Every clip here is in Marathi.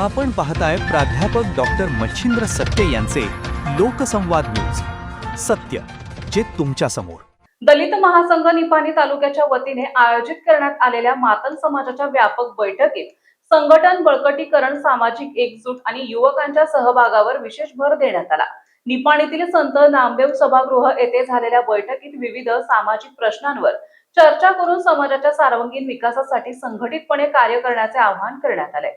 आपण पाहताय प्राध्यापक डॉक्टर मच्छिंद्र सकटे यांचे लोकसंवाद न्यूज. सत्य जे तुमच्या समोर. दलित महासंघ निपाणी तालुक्याच्या वतीने आयोजित करण्यात आलेल्या मातंग समाजाच्या व्यापक बैठकीत संघटन बळकटीकरण, सामाजिक एकजूट आणि युवकांच्या सहभागावर विशेष भर देण्यात आला. निपाणीतील संत नामदेव सभागृह येथे झालेल्या बैठकीत विविध सामाजिक प्रश्नांवर चर्चा करून समाजाच्या सर्वांगीण विकासासाठी संघटितपणे कार्य करण्याचे आवाहन करण्यात आले.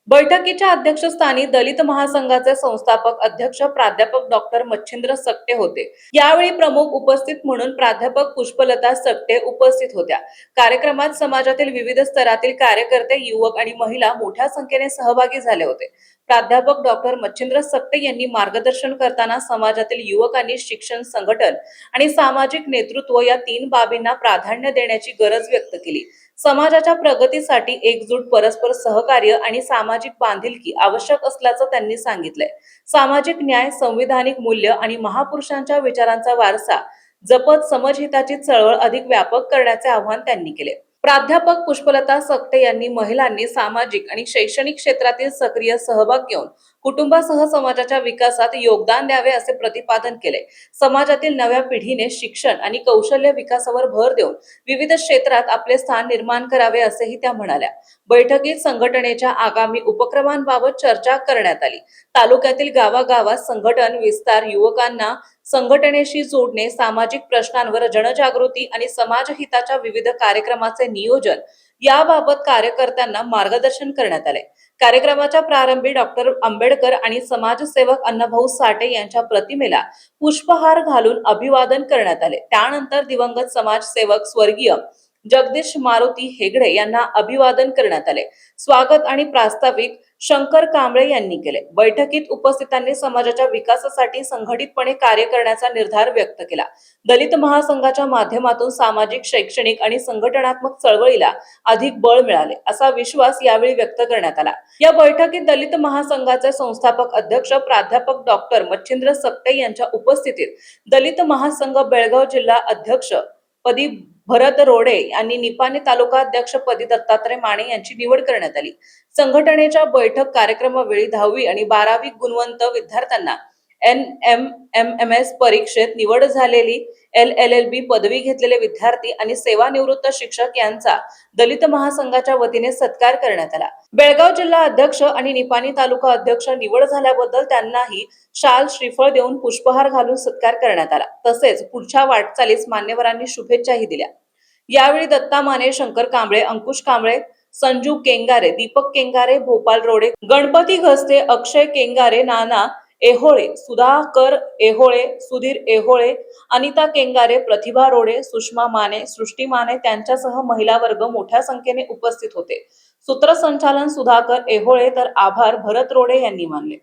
बैठकीच्या अध्यक्षस्थानी दलित महासंघाचे संस्थापक अध्यक्ष प्राध्यापक डॉक्टर मच्छिंद्र सकटे होते. यावेळी प्रमुख उपस्थित म्हणून प्राध्यापक पुष्पलता सकटे उपस्थित होत्या. कार्यक्रमात समाजातील विविध स्तरातील कार्यकर्ते, युवक आणि महिला मोठ्या संख्येने सहभागी झाले होते. प्राध्यापक डॉक्टर मच्छिंद्र सकटे यांनी मार्गदर्शन करताना समाजातील युवकांनी शिक्षण, संघटन आणि सामाजिक नेतृत्व या तीन बाबींना प्राधान्य देण्याची गरज व्यक्त केली. समाजाच्या प्रगतीसाठी एकजूट, परस्पर सहकार्य आणि सामाजिक बांधिलकी आवश्यक असल्याचं त्यांनी सांगितलंय. सामाजिक न्याय, संविधानिक मूल्य आणि महापुरुषांच्या विचारांचा वारसा जपत समाजहिताची चळवळ अधिक व्यापक करण्याचे आवाहन त्यांनी केले. प्राध्यापक पुष्पलता सकटे यांनी महिलांनी सामाजिक आणि शैक्षणिक क्षेत्रातील सक्रिय सहभाग घेऊन कुटुंबासह समाजाच्या विकासात योगदान द्यावे असे प्रतिपादन केले. समाजातील नव्या पिढीने शिक्षण आणि कौशल्य विकासावर भर देऊन विविध क्षेत्रात आपले स्थान निर्माण करावे असेही त्या म्हणाल्या. बैठकीत संघटनेच्या आगामी उपक्रमांबाबत चर्चा करण्यात आली. तालुक्यातील गावागावात संघटन विस्तार, युवकांना संघटनेशी जोडणे, सामाजिक प्रश्नांवर जनजागृती आणि समाजहिताच्या विविध कार्यक्रमाचे नियोजन याबाबत कार्यकर्त्यांना मार्गदर्शन करण्यात आले. कार्यक्रमाच्या प्रारंभी डॉक्टर आंबेडकर आणि समाजसेवक अण्णाभाऊ साठे यांच्या प्रतिमेला पुष्पहार घालून अभिवादन करण्यात आले. त्यानंतर दिवंगत समाजसेवक स्वर्गीय जगदीश मारुती हेगडे यांना अभिवादन करण्यात आले. स्वागत आणि प्रास्ताविक शंकर कांबळे यांनी केले. बैठकीत उपस्थितांनी समाजाच्या विकासासाठी संघटितपणे कार्य करण्याचा निर्धार व्यक्त केला. दलित महासंघाच्या माध्यमातून सामाजिक, शैक्षणिक आणि संघटनात्मक चळवळीला अधिक बळ मिळाले असा विश्वास यावेळी व्यक्त करण्यात आला. या बैठकीत दलित महासंघाचे संस्थापक अध्यक्ष प्राध्यापक डॉक्टर मच्छिंद्र सकटे यांच्या उपस्थितीत दलित महासंघ बेळगाव जिल्हा अध्यक्ष पदी भरत रोडे आणि निपाणी तालुका अध्यक्ष पदी दत्तात्रय माने यांची निवड करण्यात आली. संघटनेच्या बैठक कार्यक्रमावेळी 10वी आणि 12वी गुणवंत विद्यार्थ्यांना NMMS परीक्षेत निवड झालेली, LLB पदवी घेतलेले विद्यार्थी आणि सेवानिवृत्त शिक्षक यांचा दलित महासंघाच्या वतीने सत्कार करण्यात आला. बेळगाव जिल्हा अध्यक्ष आणि निपाणी तालुका अध्यक्ष निवड झाल्याबद्दल त्यांनाही शाल, श्रीफळ देऊन पुष्पहार घालून सत्कार करण्यात आला. तसेच पुढच्या वाटचालीस मान्यवरांनी शुभेच्छाही दिल्या. यावेळी दत्ता माने, शंकर कांबळे, अंकुश कांबळे, संजू केंगारे, दीपक केंगारे, भोपाल रोडे, गणपती घसते, अक्षय केंगारे, नाना एहोळे, सुधाकर एहोळे, सुधीर एहोळे, अनिता केंगारे, प्रतिभा रोडे, सुषमा माने, सृष्टी माने त्यांच्यासह महिला वर्ग मोठ्या संख्येने उपस्थित होते. सूत्रसंचालन सुधाकर एहोळे तर आभार भरत रोडे यांनी मानले.